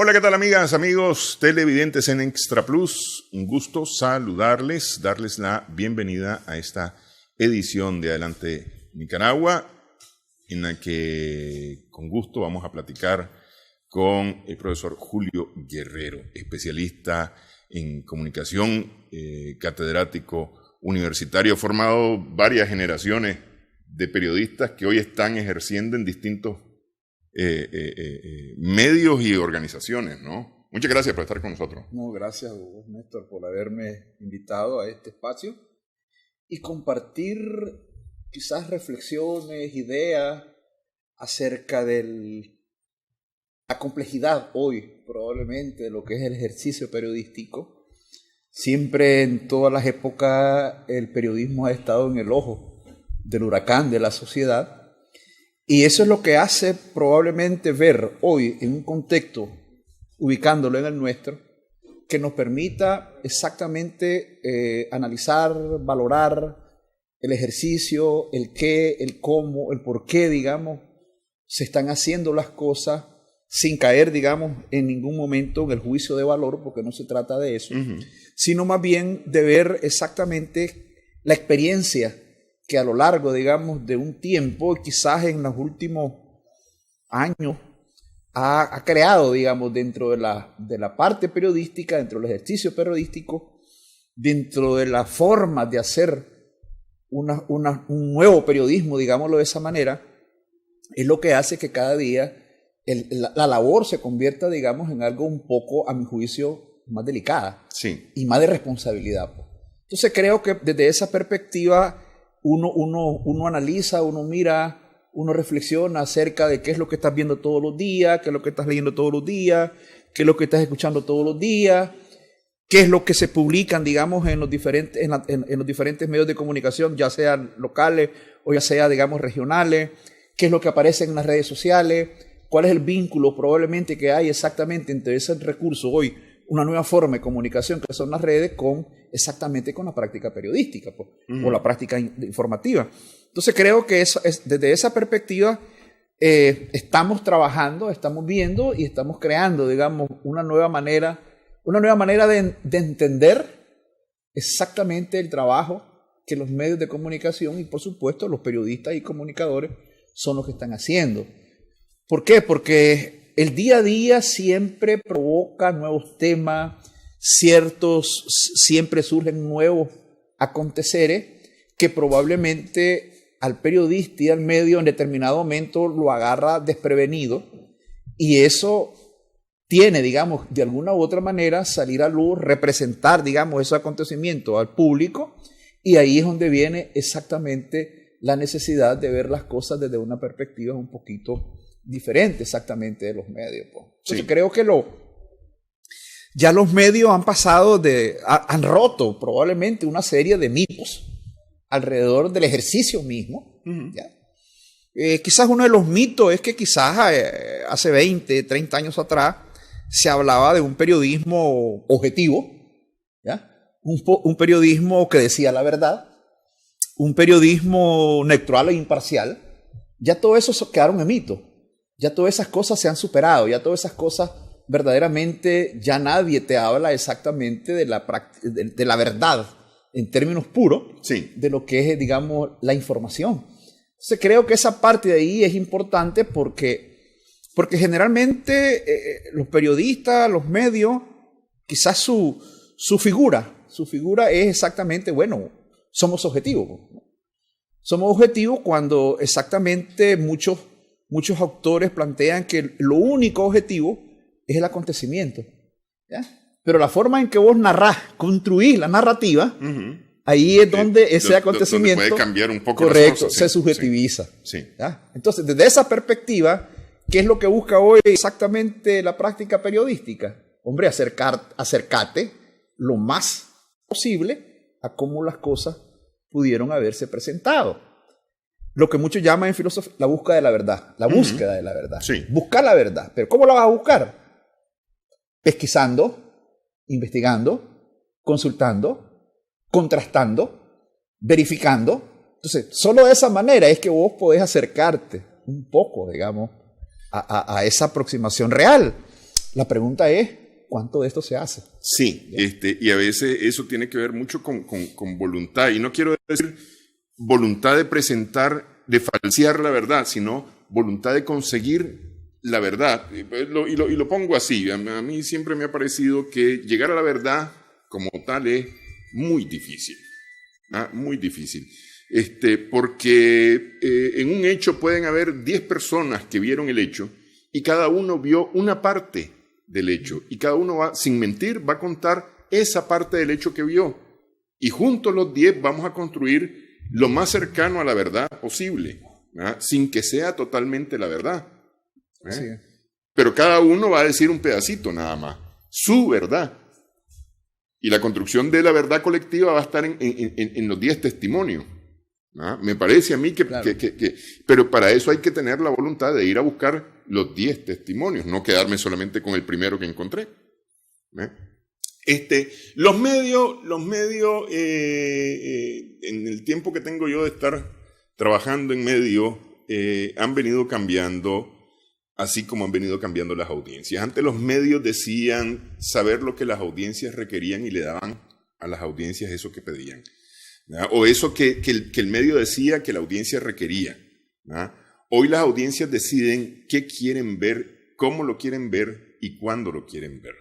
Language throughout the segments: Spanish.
Hola, ¿qué tal, amigas, amigos televidentes en Extra Plus? Un gusto saludarles, darles la bienvenida a esta edición de Adelante Nicaragua, en la que con gusto vamos a platicar con el profesor Julio Guerrero, especialista en comunicación, catedrático universitario, formado varias generaciones de periodistas que hoy están ejerciendo en distintos medios y organizaciones, ¿no? Muchas gracias por estar con nosotros. No, gracias a vos, Néstor, por haberme invitado a este espacio y compartir quizás reflexiones, ideas acerca de la complejidad hoy, probablemente, de lo que es el ejercicio periodístico. Siempre, en todas las épocas, el periodismo ha estado en el ojo del huracán de la sociedad. Y eso es lo que hace probablemente ver hoy en un contexto, ubicándolo en el nuestro, que nos permita exactamente analizar, valorar el ejercicio, el qué, el cómo, el por qué, digamos, se están haciendo las cosas sin caer, digamos, en ningún momento en el juicio de valor, porque no se trata de eso, sino más bien de ver exactamente la experiencia que a lo largo, digamos, de un tiempo, quizás en los últimos años, ha creado, digamos, dentro de la parte periodística, dentro del ejercicio periodístico, dentro de la forma de hacer un nuevo periodismo, digámoslo de esa manera, es lo que hace que cada día la labor se convierta, digamos, en algo un poco, a mi juicio, más delicada, sí, y más de responsabilidad. Entonces creo que desde esa perspectiva uno analiza, uno mira, uno reflexiona acerca de qué es lo que estás viendo todos los días, qué es lo que estás leyendo todos los días, qué es lo que estás escuchando todos los días, qué es lo que se publican, digamos, en los diferentes medios de comunicación, ya sean locales o ya sea, digamos, regionales, qué es lo que aparece en las redes sociales, cuál es el vínculo probablemente que hay exactamente entre ese recurso hoy, una nueva forma de comunicación que son las redes, exactamente con la práctica periodística o la práctica informativa. Entonces creo que desde esa perspectiva estamos trabajando, estamos viendo y estamos creando, digamos, una nueva manera de entender exactamente el trabajo que los medios de comunicación y, por supuesto, los periodistas y comunicadores son los que están haciendo. ¿Por qué? Porque el día a día siempre provoca nuevos temas, siempre surgen nuevos aconteceres que probablemente al periodista y al medio en determinado momento lo agarra desprevenido, y eso tiene, digamos, de alguna u otra manera salir a luz, representar, digamos, esos acontecimientos al público, y ahí es donde viene exactamente la necesidad de ver las cosas desde una perspectiva un poquito diferente exactamente de los medios. Entonces sí, creo que ya los medios han pasado han roto probablemente una serie de mitos alrededor del ejercicio mismo. ¿Ya? Quizás uno de los mitos es que quizás hace 20, 30 años atrás se hablaba de un periodismo objetivo, ¿ya? Un periodismo que decía la verdad, un periodismo neutral e imparcial. Ya todo eso quedaron en mito. Ya todas esas cosas se han superado, ya todas esas cosas verdaderamente ya nadie te habla exactamente de la verdad en términos puros, sí, de lo que es, digamos, la información. Entonces creo que esa parte de ahí es importante porque generalmente los periodistas, los medios, quizás su figura es exactamente, bueno, somos objetivos, ¿no? Somos objetivos cuando exactamente muchos autores plantean que lo único objetivo es el acontecimiento, ¿ya? Pero la forma en que vos narrás, construís la narrativa, ahí es donde ese acontecimiento donde puede cambiar un poco, correcto, las cosas, se subjetiviza. Sí. ¿Ya? Entonces, desde esa perspectiva, ¿qué es lo que busca hoy exactamente la práctica periodística? Hombre, acercate lo más posible a cómo las cosas pudieron haberse presentado. Lo que muchos llaman en filosofía la búsqueda de la verdad. La búsqueda de la verdad. Sí. Buscar la verdad. ¿Pero cómo la vas a buscar? Pesquisando, investigando, consultando, contrastando, verificando. Entonces, solo de esa manera es que vos podés acercarte un poco, digamos, a esa aproximación real. La pregunta es, ¿cuánto de esto se hace? Sí, y a veces eso tiene que ver mucho con voluntad. Y no quiero decir voluntad de presentar, de falsear la verdad, sino voluntad de conseguir la verdad. Y lo pongo así. A mí siempre me ha parecido que llegar a la verdad como tal es muy difícil. Muy difícil. Porque en un hecho pueden haber 10 personas que vieron el hecho y cada uno vio una parte del hecho y cada uno va, sin mentir, va a contar esa parte del hecho que vio y juntos los 10 vamos a construir lo más cercano a la verdad posible, sin que sea totalmente la verdad. Sí. Pero cada uno va a decir un pedacito nada más, su verdad. Y la construcción de la verdad colectiva va a estar en los 10 testimonios. Me parece a mí que, claro. Pero para eso hay que tener la voluntad de ir a buscar los 10 testimonios, no quedarme solamente con el primero que encontré. Los medios, en el tiempo que tengo yo de estar trabajando en medios, han venido cambiando, así como han venido cambiando las audiencias. Antes los medios decían saber lo que las audiencias requerían y le daban a las audiencias eso que pedían. O eso que el medio decía que la audiencia requería. Hoy las audiencias deciden qué quieren ver, cómo lo quieren ver y cuándo lo quieren ver.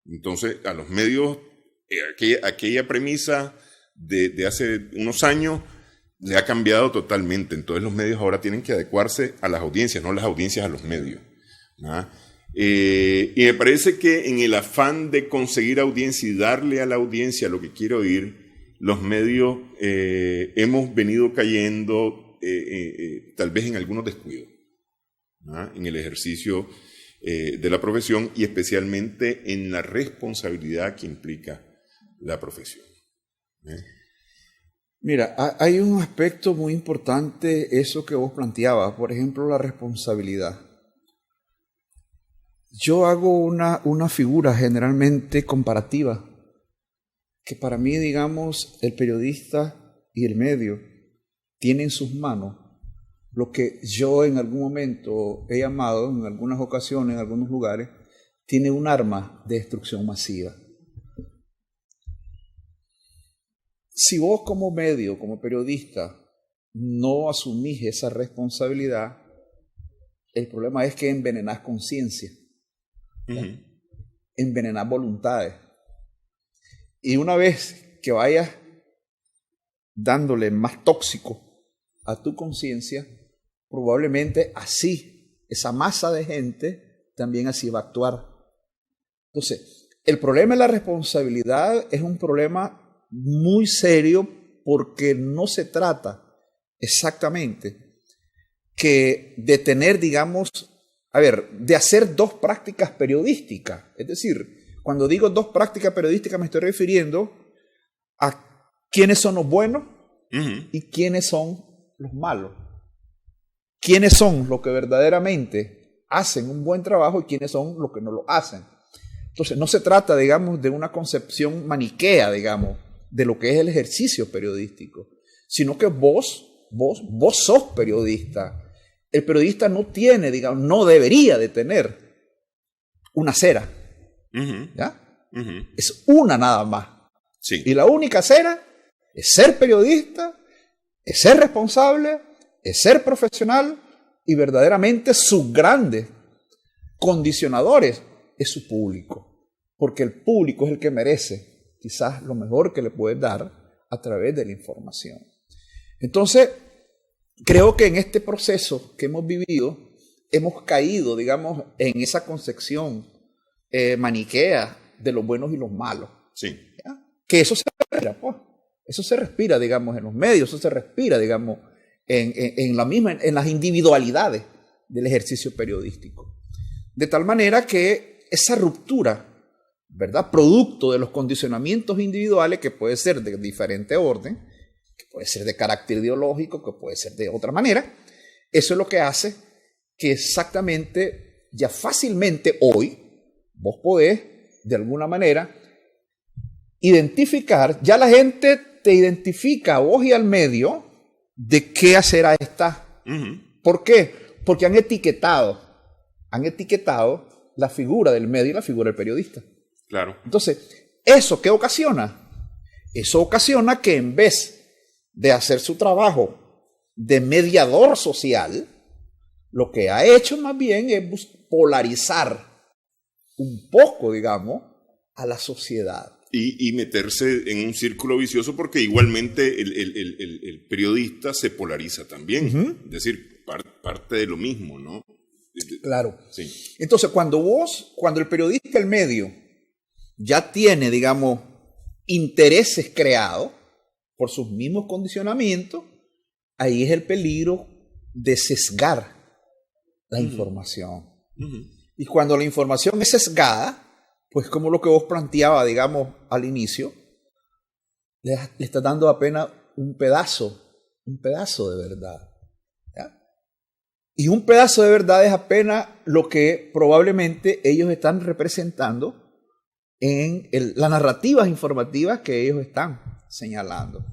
Entonces, a los medios, aquella premisa de hace unos años le ha cambiado totalmente. Entonces, los medios ahora tienen que adecuarse a las audiencias, no las audiencias a los medios. Y me parece que en el afán de conseguir audiencia y darle a la audiencia lo que quiere oír, los medios hemos venido cayendo tal vez en algunos descuidos en el ejercicio de la profesión y especialmente en la responsabilidad que implica la profesión. Mira, hay un aspecto muy importante, eso que vos planteabas, por ejemplo, la responsabilidad. Yo hago una figura generalmente comparativa, que para mí, digamos, el periodista y el medio tienen en sus manos lo que yo en algún momento he llamado, en algunas ocasiones, en algunos lugares, tiene un arma de destrucción masiva. Si vos como medio, como periodista, no asumís esa responsabilidad, el problema es que envenenás conciencia, envenenás voluntades. Y una vez que vayas dándole más tóxico a tu conciencia, probablemente así, esa masa de gente también así va a actuar. Entonces, el problema de la responsabilidad es un problema muy serio porque no se trata exactamente que de tener, digamos, de hacer dos prácticas periodísticas. Es decir, cuando digo dos prácticas periodísticas me estoy refiriendo a quiénes son los buenos y quiénes son los malos. Quiénes son los que verdaderamente hacen un buen trabajo y quiénes son los que no lo hacen. Entonces, no se trata, digamos, de una concepción maniquea, digamos, de lo que es el ejercicio periodístico, sino que vos sos periodista. El periodista no tiene, digamos, no debería de tener una cera. ¿Ya? Es una nada más. Sí. Y la única cera es ser periodista, es ser responsable, es ser profesional y verdaderamente sus grandes condicionadores es su público. Porque el público es el que merece quizás lo mejor que le puedes dar a través de la información. Entonces, creo que en este proceso que hemos vivido, hemos caído, digamos, en esa concepción maniquea de los buenos y los malos. Sí. ¿Ya? Que eso se respira, pues. Eso se respira, digamos, en los medios, eso se respira, digamos, en las individualidades del ejercicio periodístico. De tal manera que esa ruptura, ¿verdad?, producto de los condicionamientos individuales, que puede ser de diferente orden, que puede ser de carácter ideológico, que puede ser de otra manera, eso es lo que hace que exactamente, ya fácilmente hoy, vos podés, de alguna manera, identificar, ya la gente te identifica a vos y al medio de qué acera está. ¿Por qué? Porque han etiquetado la figura del medio y la figura del periodista. Claro. Entonces, ¿eso qué ocasiona? Eso ocasiona que en vez de hacer su trabajo de mediador social, lo que ha hecho más bien es polarizar un poco, digamos, a la sociedad. Y meterse en un círculo vicioso porque igualmente el periodista se polariza también. Es decir, parte de lo mismo, ¿no? Claro. Sí. Entonces, cuando el periodista, el medio, ya tiene, digamos, intereses creados por sus mismos condicionamientos, ahí es el peligro de sesgar la información. Y cuando la información es sesgada, pues como lo que vos planteaba, digamos, al inicio, le estás dando apenas un pedazo de verdad. ¿Ya? Y un pedazo de verdad es apenas lo que probablemente ellos están representando en las narrativas informativas que ellos están señalando.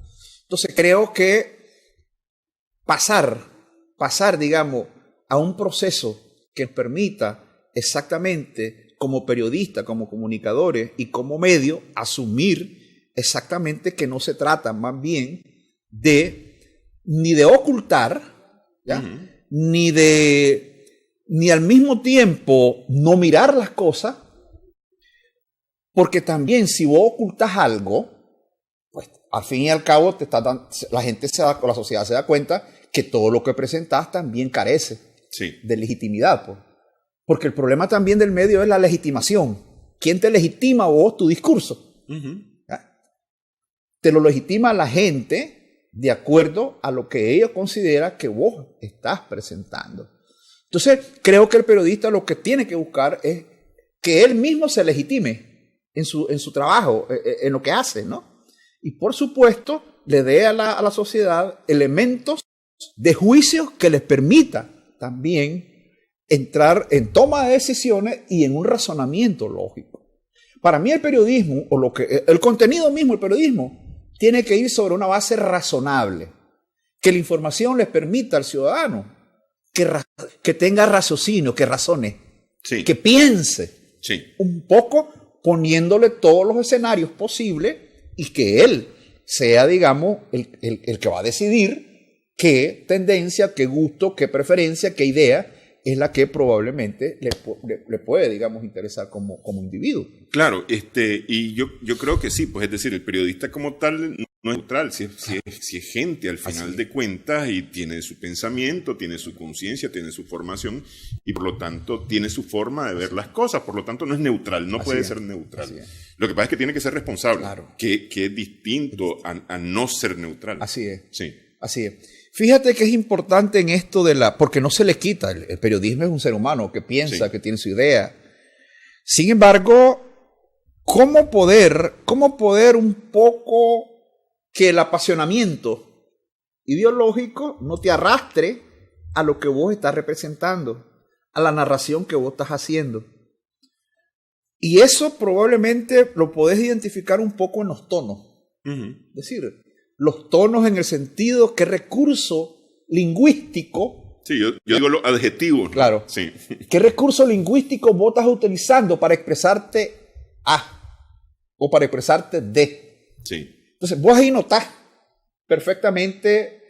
Entonces creo que pasar, digamos, a un proceso que permita exactamente como periodistas, como comunicadores y como medio, asumir exactamente que no se trata más bien ni de ocultar, ¿ya? Ni al mismo tiempo no mirar las cosas, porque también si vos ocultas algo, pues al fin y al cabo la sociedad se da cuenta que todo lo que presentás también carece de legitimidad, pues. Porque el problema también del medio es la legitimación. ¿Quién te legitima vos tu discurso? Te lo legitima la gente de acuerdo a lo que ella considera que vos estás presentando. Entonces, creo que el periodista lo que tiene que buscar es que él mismo se legitime en su trabajo, en lo que hace, ¿no? Y por supuesto, le dé a la sociedad elementos de juicio que les permita también entrar en toma de decisiones y en un razonamiento lógico. Para mí el periodismo, el contenido mismo del periodismo, tiene que ir sobre una base razonable, que la información les permita al ciudadano que tenga raciocinio, que razone, que piense un poco, poniéndole todos los escenarios posibles y que él sea, digamos, el que va a decidir qué tendencia, qué gusto, qué preferencia, qué idea es la que probablemente le puede, digamos, interesar como individuo. Claro, y yo creo que sí, pues es decir, el periodista como tal no es neutral, si es gente al final de cuentas y tiene su pensamiento, tiene su conciencia, tiene su formación y por lo tanto tiene su forma de ver las cosas, por lo tanto no es neutral, no puede ser neutral. Lo que pasa es que tiene que ser responsable, que es distinto a no ser neutral. Así es. Sí. Así es. Fíjate que es importante en esto porque no se le quita, el periodismo es un ser humano que piensa, que tiene su idea. Sin embargo, ¿cómo poder un poco que el apasionamiento ideológico no te arrastre a lo que vos estás representando, a la narración que vos estás haciendo? Y eso probablemente lo podés identificar un poco en los tonos. Es decir, los tonos en el sentido qué recurso lingüístico. Sí, yo digo los adjetivos, ¿no? Claro. Sí. ¿Qué recurso lingüístico vos estás utilizando para expresarte A o para expresarte D? Sí. Entonces, vos ahí notás perfectamente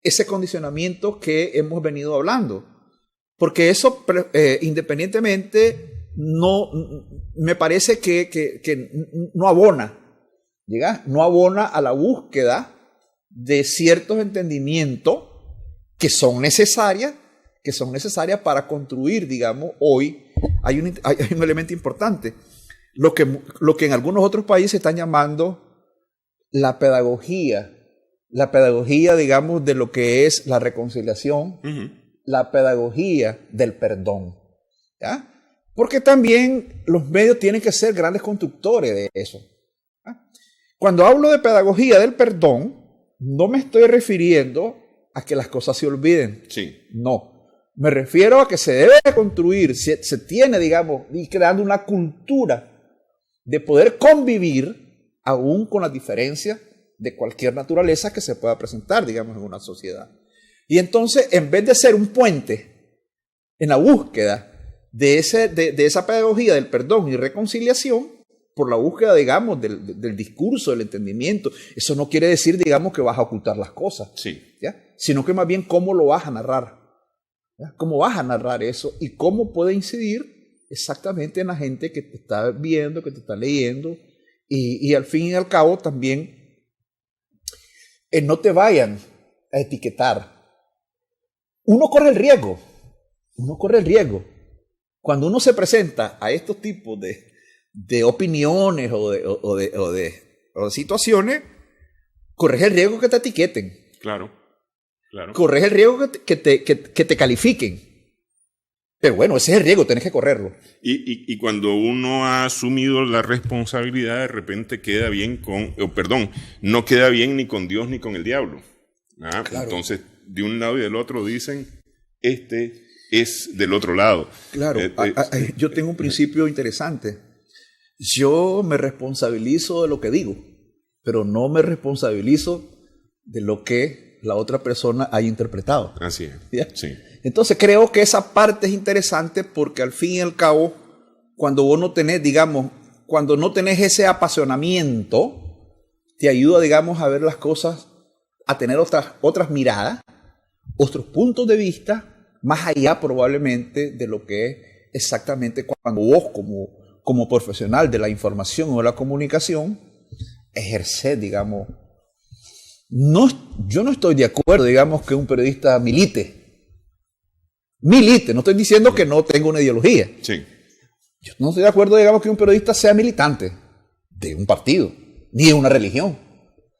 ese condicionamiento que hemos venido hablando. Porque eso, independientemente, no me parece que no abona. No abona a la búsqueda de ciertos entendimientos que son necesarias para construir, digamos, hoy hay un elemento importante, lo que en algunos otros países están llamando la pedagogía, digamos, de lo que es la reconciliación, la pedagogía del perdón, ¿ya? Porque también los medios tienen que ser grandes constructores de eso. Cuando hablo de pedagogía del perdón, no me estoy refiriendo a que las cosas se olviden. No. Me refiero a que se debe construir, se tiene, digamos, y creando una cultura de poder convivir aún con las diferencias de cualquier naturaleza que se pueda presentar, digamos, en una sociedad. Y entonces, en vez de ser un puente en la búsqueda de esa pedagogía del perdón y reconciliación por la búsqueda, digamos, del discurso, del entendimiento. Eso no quiere decir, digamos, que vas a ocultar las cosas, Sí. ¿ya? Sino que más bien cómo lo vas a narrar, ¿ya? Cómo vas a narrar eso y cómo puede incidir exactamente en la gente que te está viendo, que te está leyendo y al fin y al cabo también no te vayan a etiquetar. Uno corre el riesgo. Cuando uno se presenta a estos tipos de opiniones o de situaciones, corres el riesgo que te etiqueten. Claro. Corres el riesgo que te califiquen. Pero bueno, ese es el riesgo, tenés que correrlo. Y cuando uno ha asumido la responsabilidad, de repente queda bien no queda bien ni con Dios ni con el diablo. Claro. Entonces, de un lado y del otro dicen, este es del otro lado. Claro, yo tengo un principio interesante. Yo me responsabilizo de lo que digo, pero no me responsabilizo de lo que la otra persona haya interpretado. Así es. ¿Ya? Sí. Entonces creo que esa parte es interesante porque al fin y al cabo, cuando vos no tenés, digamos, cuando no tenés ese apasionamiento, te ayuda, digamos, a ver las cosas, a tener otras miradas, otros puntos de vista, más allá probablemente de lo que es exactamente cuando vos como profesional de la información o de la comunicación ejercés, digamos. Yo no estoy de acuerdo, digamos, que un periodista milite. No estoy diciendo que no tenga una ideología. Sí. Yo no estoy de acuerdo, digamos, que un periodista sea militante de un partido, ni de una religión,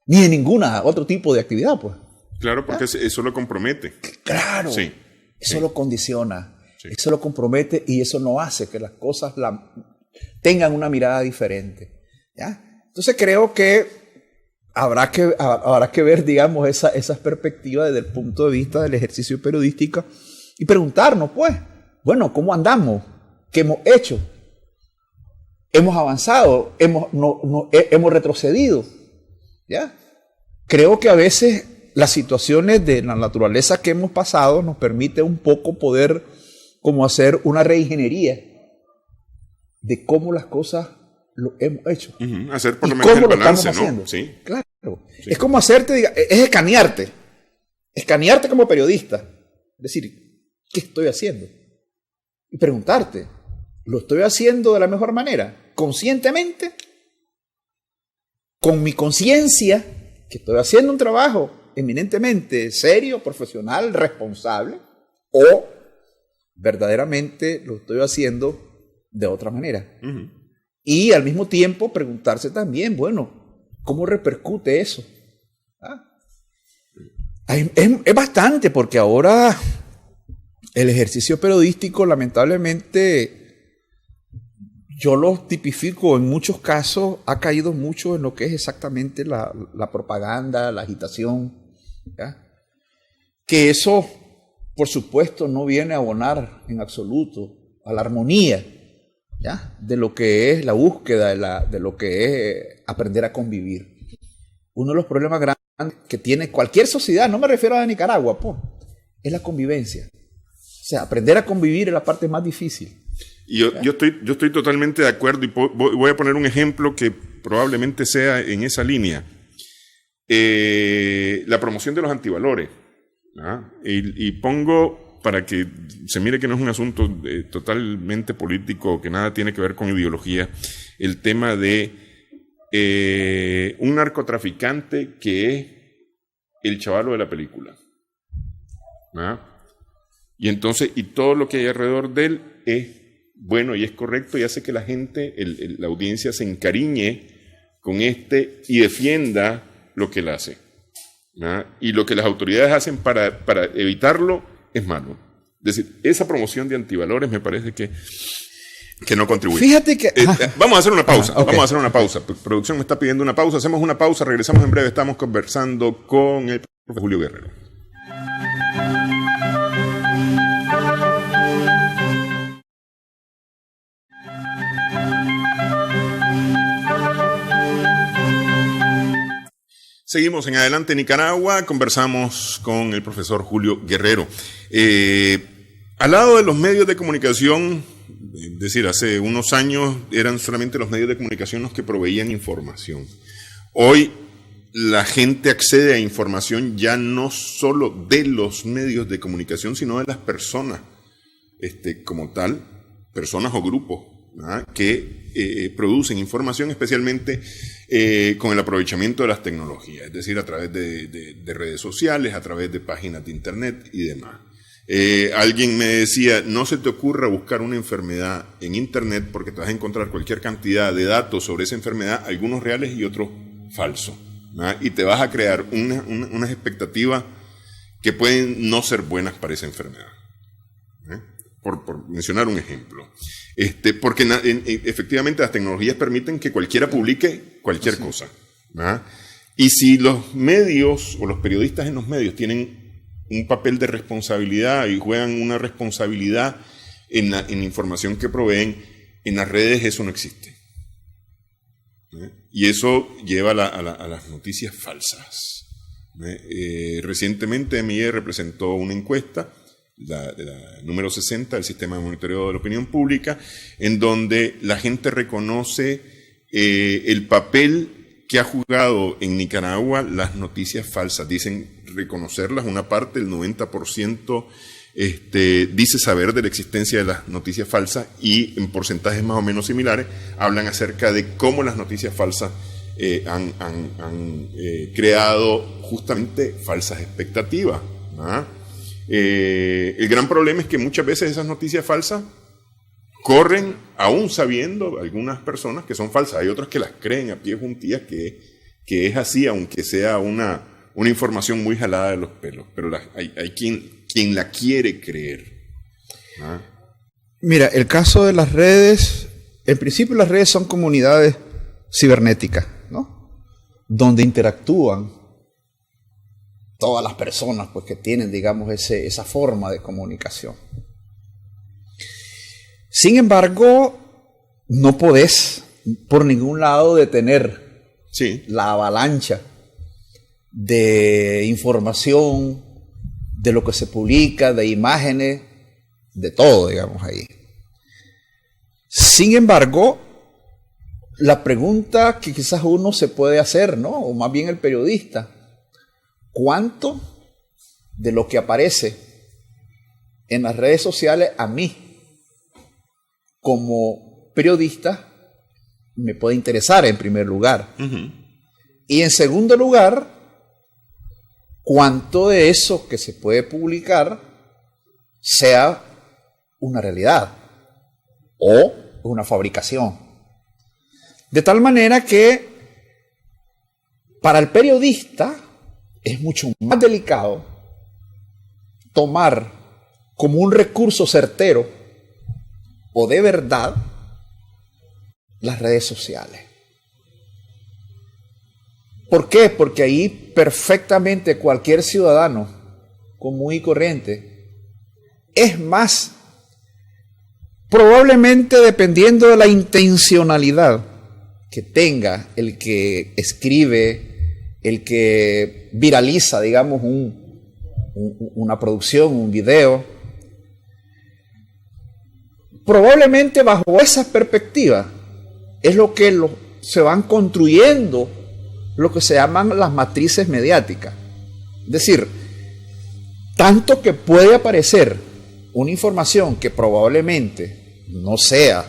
ni de ninguna otro tipo de actividad, pues. Claro, porque eso lo compromete. Claro. Sí. Eso lo condiciona, sí. Eso lo compromete y eso no hace que las cosas tengan una mirada diferente. ¿Ya? Entonces creo que habrá que ver, digamos, esas perspectivas desde el punto de vista del ejercicio periodístico y preguntarnos, pues, bueno, ¿cómo andamos? ¿Qué hemos hecho? ¿Hemos avanzado? ¿Hemos retrocedido? ¿Ya? Creo que a veces las situaciones de la naturaleza que hemos pasado nos permite un poco poder como hacer una reingeniería de cómo las cosas lo hemos hecho. Hacer por lo menos el balance, ¿no? Sí. Claro. Sí. Es como es escanearte como periodista. Es decir, ¿qué estoy haciendo? Y preguntarte, ¿lo estoy haciendo de la mejor manera? ¿Conscientemente? ¿Con mi conciencia que estoy haciendo un trabajo eminentemente serio, profesional, responsable, o verdaderamente lo estoy haciendo de otra manera? Y al mismo tiempo preguntarse también, bueno, ¿cómo repercute eso? Es bastante, porque ahora el ejercicio periodístico, lamentablemente, yo lo tipifico en muchos casos, ha caído mucho en lo que es exactamente la propaganda, la agitación, ¿ya? Que eso, por supuesto, no viene a abonar en absoluto a la armonía, ¿ya? De lo que es la búsqueda, de lo que es aprender a convivir. Uno de los problemas grandes que tiene cualquier sociedad, no me refiero a Nicaragua, es la convivencia. O sea, aprender a convivir es la parte más difícil. Y yo estoy totalmente de acuerdo y voy a poner un ejemplo que probablemente sea en esa línea. La promoción de los antivalores. Y pongo, para que se mire que no es un asunto totalmente político, que nada tiene que ver con ideología, el tema de un narcotraficante que es el chavalo de la película. Y entonces, y todo lo que hay alrededor de él es bueno y es correcto y hace que la gente, la audiencia se encariñe con y defienda lo que él hace. Y lo que las autoridades hacen para evitarlo es malo. Es decir, esa promoción de antivalores me parece que no contribuye. Fíjate que... vamos a hacer una pausa. Okay. Vamos a hacer una pausa. Producción me está pidiendo una pausa. Hacemos una pausa, regresamos en breve. Estamos conversando con el profesor Julio Guerrero. Seguimos en Adelante Nicaragua, conversamos con el profesor Julio Guerrero. Al lado de los medios de comunicación Es decir, hace unos años eran solamente los medios de comunicación los que proveían información. Hoy la gente accede a información ya no solo de los medios de comunicación, sino de las personas como tal, personas o grupos, ¿verdad?, que producen información, especialmente con el aprovechamiento de las tecnologías, es decir, a través de redes sociales, a través de páginas de internet y demás. Alguien me decía, no se te ocurra buscar una enfermedad en internet porque te vas a encontrar cualquier cantidad de datos sobre esa enfermedad, algunos reales y otros falsos, ¿verdad?, y te vas a crear unas expectativas que pueden no ser buenas para esa enfermedad. Por mencionar un ejemplo. Porque efectivamente las tecnologías permiten que cualquiera publique cualquier cosa, ¿verdad? Y si los medios o los periodistas en los medios tienen un papel de responsabilidad y juegan una responsabilidad en la información que proveen, en las redes eso no existe. Y eso lleva a las noticias falsas. Recientemente MIE presentó una encuesta, la número 60 del Sistema de Monitoreo de la Opinión Pública, en donde la gente reconoce el papel que ha jugado en Nicaragua las noticias falsas. Dicen reconocerlas, una parte, el 90%, dice saber de la existencia de las noticias falsas, y en porcentajes más o menos similares hablan acerca de cómo las noticias falsas han creado justamente falsas expectativas, ¿no? El gran problema es que muchas veces esas noticias falsas corren aún sabiendo algunas personas que son falsas. Hay otras que las creen a pie juntillas que es así, aunque sea una información muy jalada de los pelos, pero hay quien la quiere creer. ¿Ah? Mira, el caso de las redes, en principio las redes son comunidades cibernéticas, ¿no?, donde interactúan todas las personas, pues, que tienen, digamos, esa forma de comunicación. Sin embargo, no podés por ningún lado detener la avalancha de información, de lo que se publica, de imágenes, de todo, digamos, ahí. Sin embargo, la pregunta que quizás uno se puede hacer, ¿no?, o más bien el periodista, ¿cuánto de lo que aparece en las redes sociales a mí, como periodista, me puede interesar en primer lugar? Uh-huh. Y en segundo lugar, ¿cuánto de eso que se puede publicar sea una realidad o una fabricación? De tal manera que para el periodista es mucho más delicado tomar como un recurso certero o de verdad las redes sociales. ¿Por qué? Porque ahí perfectamente cualquier ciudadano común y corriente, es más, probablemente dependiendo de la intencionalidad que tenga el que escribe, el que viraliza, digamos, una producción, un video, probablemente bajo esa perspectiva es lo que se van construyendo lo que se llaman las matrices mediáticas. Es decir, tanto que puede aparecer una información que probablemente no sea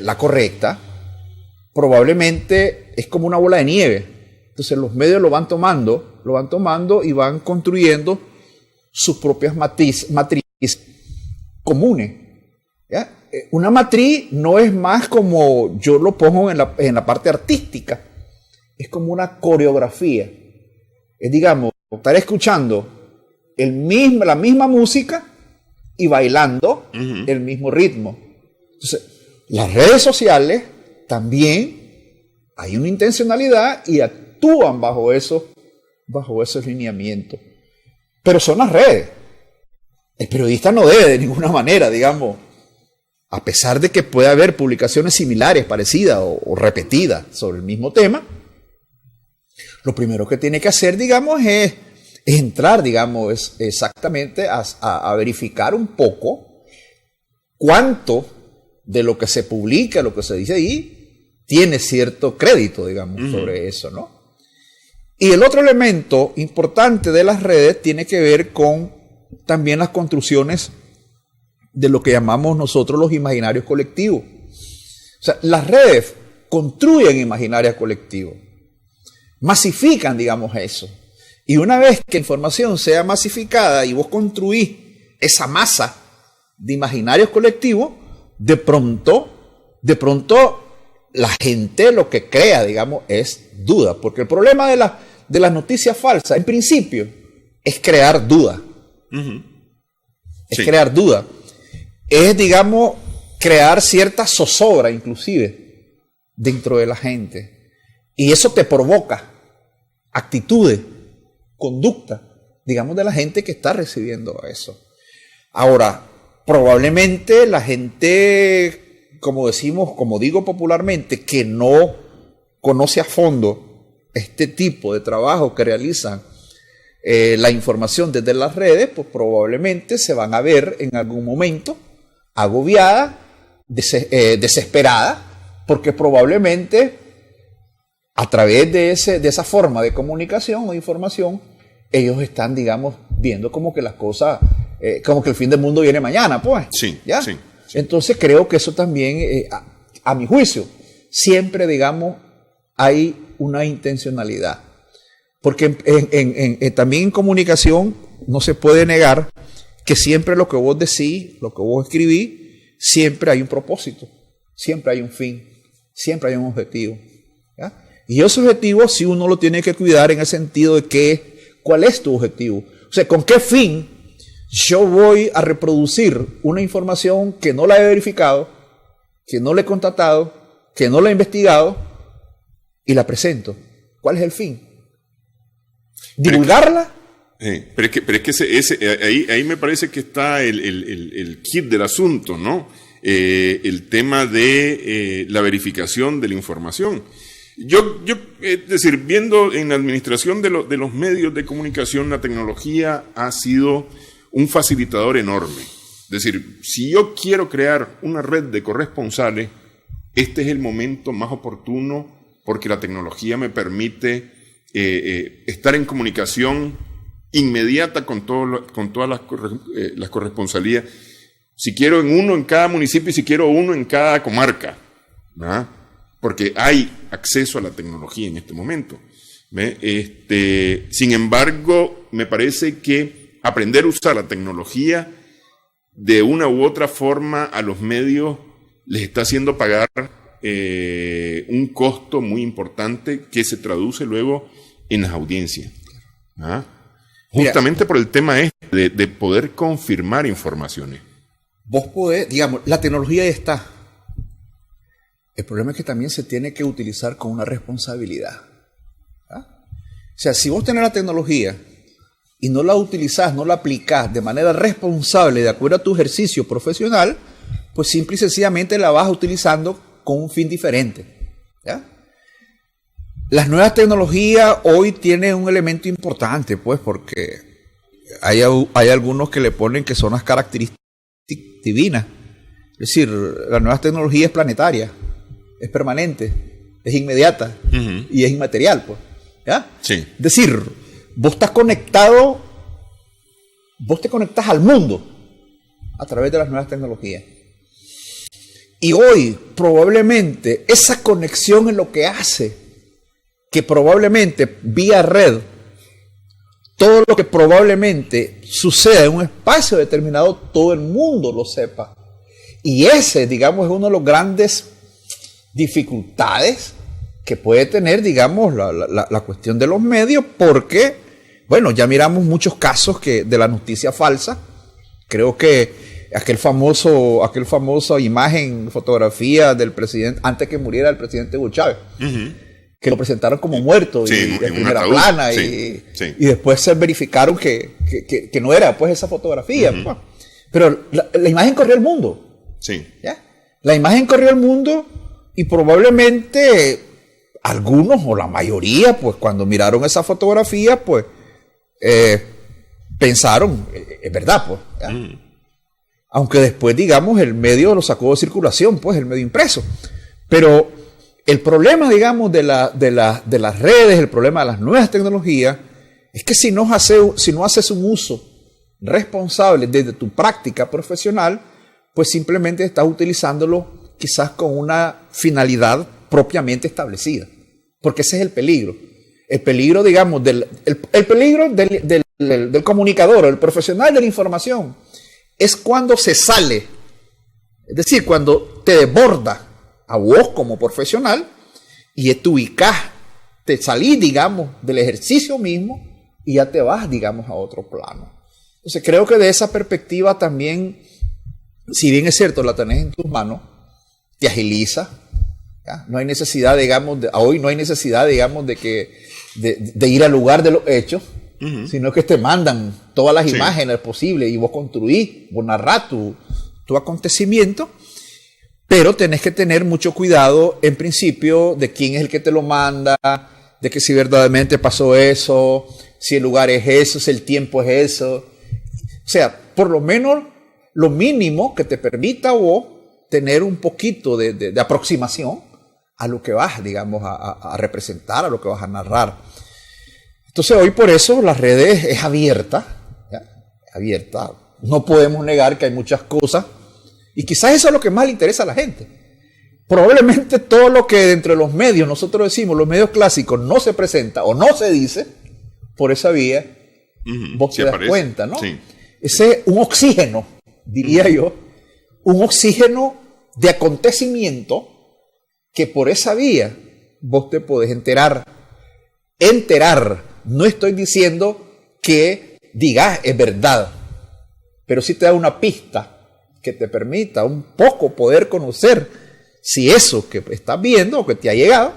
la correcta, probablemente es como una bola de nieve. Entonces los medios lo van tomando y van construyendo sus propias matrices comunes. ¿Ya? Una matriz no es más como yo lo pongo en la parte artística, es como una coreografía. Es, digamos, estar escuchando la misma música y bailando el mismo ritmo. Entonces, las redes sociales también hay una intencionalidad y actúan bajo esos lineamientos. Pero son las redes. El periodista no debe de ninguna manera, digamos, a pesar de que puede haber publicaciones similares, parecidas o repetidas sobre el mismo tema, lo primero que tiene que hacer, digamos, es entrar, digamos, exactamente a verificar un poco cuánto de lo que se publica, lo que se dice ahí, tiene cierto crédito, digamos, sobre eso, ¿no? Y el otro elemento importante de las redes tiene que ver con también las construcciones de lo que llamamos nosotros los imaginarios colectivos. O sea, las redes construyen imaginarios colectivos, masifican, digamos, eso. Y una vez que la información sea masificada y vos construís esa masa de imaginarios colectivos, de pronto la gente lo que crea, digamos, es duda. Porque el problema de las noticias falsas, en principio, es crear duda. Es crear duda. Es, digamos, crear cierta zozobra, inclusive, dentro de la gente. Y eso te provoca actitudes, conducta, digamos, de la gente que está recibiendo eso. Ahora, probablemente la gente, como decimos, como digo popularmente, que no conoce a fondo este tipo de trabajo que realizan la información desde las redes, pues probablemente se van a ver en algún momento agobiada, desesperada, porque probablemente a través de esa forma de comunicación o información, ellos están, digamos, viendo como que las cosas, como que el fin del mundo viene mañana, pues. Sí, ¿ya? Sí. Entonces creo que eso también, a mi juicio, siempre, digamos, hay una intencionalidad. Porque también en comunicación no se puede negar que siempre lo que vos decís, lo que vos escribís, siempre hay un propósito, siempre hay un fin, siempre hay un objetivo. ¿Ya? Y ese objetivo sí uno lo tiene que cuidar en el sentido de ¿cuál es tu objetivo? O sea, ¿con qué fin yo voy a reproducir una información que no la he verificado, que no la he contratado, que no la he investigado y la presento? ¿Cuál es el fin? ¿Divulgarla? Pero es que ahí me parece que está el kit del asunto, ¿no? El tema de la verificación de la información. Es decir, viendo en la administración de los medios de comunicación, la tecnología ha sido un facilitador enorme. Es decir, si yo quiero crear una red de corresponsales, este es el momento más oportuno porque la tecnología me permite estar en comunicación inmediata con todas las corresponsalías. Si quiero uno en cada municipio y si quiero uno en cada comarca, ¿verdad? Porque hay acceso a la tecnología en este momento. Sin embargo, me parece que aprender a usar la tecnología de una u otra forma a los medios les está haciendo pagar un costo muy importante que se traduce luego en las audiencias. ¿Ah? Justamente por el tema de poder confirmar informaciones. Vos podés, digamos, la tecnología ya está. El problema es que también se tiene que utilizar con una responsabilidad. ¿Ah? O sea, si vos tenés la tecnología y no la utilizás, no la aplicás de manera responsable de acuerdo a tu ejercicio profesional, pues simple y sencillamente la vas utilizando con un fin diferente. ¿Ya? Las nuevas tecnologías hoy tienen un elemento importante, pues, porque hay algunos que le ponen que son las características divinas. Es decir, la nueva tecnología es planetaria, es permanente, es inmediata y es inmaterial, pues. ¿Ya? Sí. Es decir, vos estás conectado, vos te conectás al mundo a través de las nuevas tecnologías. Y hoy, probablemente, esa conexión es lo que hace que probablemente vía red, todo lo que probablemente suceda en un espacio determinado, todo el mundo lo sepa. Y ese, digamos, es uno de los grandes dificultades que puede tener, digamos, la cuestión de los medios, porque, bueno, ya miramos muchos casos de la noticia falsa. Creo que aquel famoso imagen, fotografía del presidente, antes que muriera el presidente Hugo Chávez, que lo presentaron como muerto, sí, y en primera plana, sí. Y después se verificaron que no era pues esa fotografía. Pues. Pero la imagen corrió el mundo. Sí. ¿Ya? La imagen corrió el mundo y probablemente algunos o la mayoría, pues cuando miraron esa fotografía, pues pensaron, es verdad, pues. ¿Ya? aunque después, digamos, el medio lo sacó de circulación, pues el medio impreso. Pero el problema, digamos, de las redes, el problema de las nuevas tecnologías, es que si no haces un uso responsable desde tu práctica profesional, pues simplemente estás utilizándolo quizás con una finalidad propiamente establecida. Porque ese es el peligro. El peligro, digamos, del comunicador, el profesional de la información, es cuando se sale, es decir, cuando te desborda a vos como profesional y te ubicás, te salís, digamos, del ejercicio mismo y ya te vas, digamos, a otro plano. Entonces creo que de esa perspectiva también, si bien es cierto, la tenés en tus manos, te agiliza, ¿ya? No hay necesidad, digamos, hoy no hay necesidad, digamos, de ir al lugar de los hechos, sino que te mandan todas las imágenes posibles y vos construís, vos narrás tu acontecimiento, pero tenés que tener mucho cuidado en principio de quién es el que te lo manda, de que si verdaderamente pasó eso, si el lugar es eso, si el tiempo es eso. O sea, por lo menos lo mínimo que te permita vos tener un poquito de aproximación a lo que vas, digamos, a representar, a lo que vas a narrar. Entonces hoy por eso las redes es abierta, ¿ya? Abierta. No podemos negar que hay muchas cosas y quizás eso es lo que más le interesa a la gente. Probablemente todo lo que dentro de los medios, nosotros decimos, los medios clásicos, no se presenta o no se dice, por esa vía, vos te das cuenta, ¿no? Sí. Ese es un oxígeno, diría yo, un oxígeno de acontecimiento que por esa vía vos te podés enterar. No estoy diciendo que digas es verdad, pero sí te da una pista que te permita un poco poder conocer si eso que estás viendo o que te ha llegado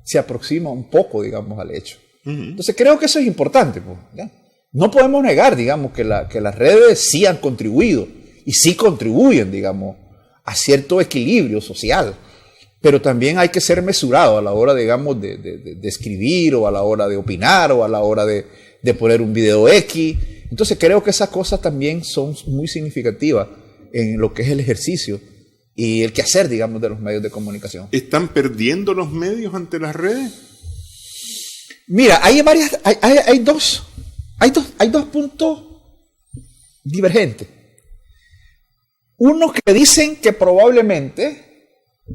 se aproxima un poco, digamos, al hecho. Entonces creo que eso es importante, pues, ¿ya? No podemos negar, digamos, que las redes sí han contribuido y sí contribuyen, digamos, a cierto equilibrio social. Pero también hay que ser mesurado a la hora, digamos, de escribir o a la hora de opinar o a la hora de poner un video X. Entonces creo que esas cosas también son muy significativas en lo que es el ejercicio y el quehacer, digamos, de los medios de comunicación. ¿Están perdiendo los medios ante las redes? Mira, hay dos puntos divergentes. Unos que dicen que probablemente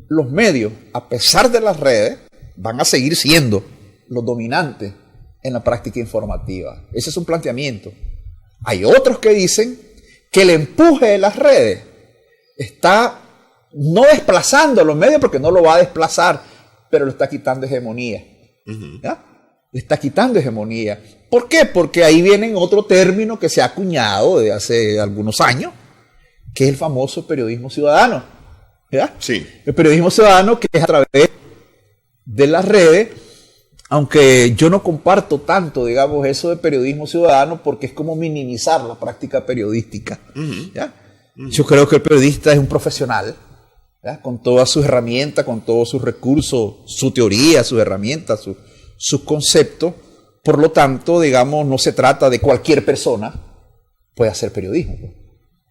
los medios, a pesar de las redes, van a seguir siendo los dominantes en la práctica informativa. Ese es un planteamiento. Hay otros que dicen que el empuje de las redes está no desplazando a los medios porque no lo va a desplazar, pero le está quitando hegemonía. ¿Ya? Le está quitando hegemonía. ¿Por qué? Porque ahí viene otro término que se ha acuñado de hace algunos años, que es el famoso periodismo ciudadano. ¿Ya? Sí. El periodismo ciudadano, que es a través de las redes, aunque yo no comparto tanto, digamos, eso de periodismo ciudadano, porque es como minimizar la práctica periodística. ¿Ya? Yo creo que el periodista es un profesional, ¿ya? Con todas sus herramientas, con todos sus recursos, su teoría, sus herramientas, sus conceptos. Por lo tanto, digamos, no se trata de cualquier persona puede hacer periodismo.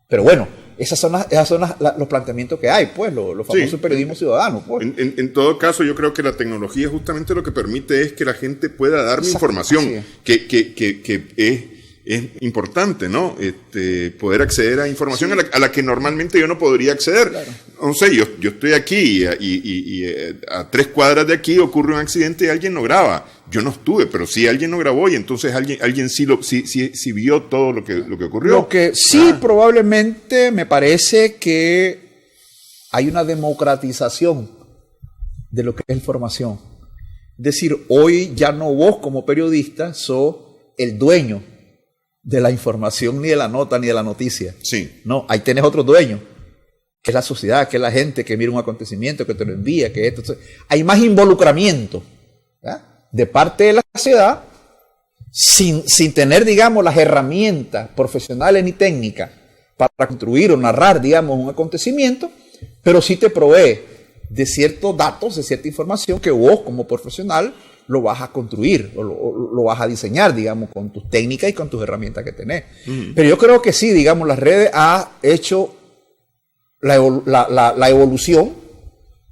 Pero bueno, esos son los planteamientos que hay, pues, los famosos periodismo ciudadano. Pues. En todo caso, yo creo que la tecnología justamente lo que permite es que la gente pueda darme información que es importante, ¿no? Poder acceder a información a la que normalmente yo no podría acceder. Claro. No sé, yo estoy aquí y a 3 cuadras de aquí ocurre un accidente y alguien no graba. Yo no estuve, pero sí alguien no grabó y entonces alguien sí vio todo lo que ocurrió. Lo que sí probablemente me parece que hay una democratización de lo que es información. Es decir, hoy ya no vos como periodista sos el dueño de la información, ni de la nota, ni de la noticia. Sí. No, ahí tenés otro dueño, que es la sociedad, que es la gente que mira un acontecimiento, que te lo envía, que esto. Hay más involucramiento, ¿ya? De parte de la sociedad, sin tener, digamos, las herramientas profesionales ni técnicas para construir o narrar, digamos, un acontecimiento, pero sí te provee de ciertos datos, de cierta información que vos como profesional lo vas a construir o lo vas a diseñar, digamos, con tus técnicas y con tus herramientas que tenés. Pero yo creo que sí, digamos, las redes ha hecho la evolución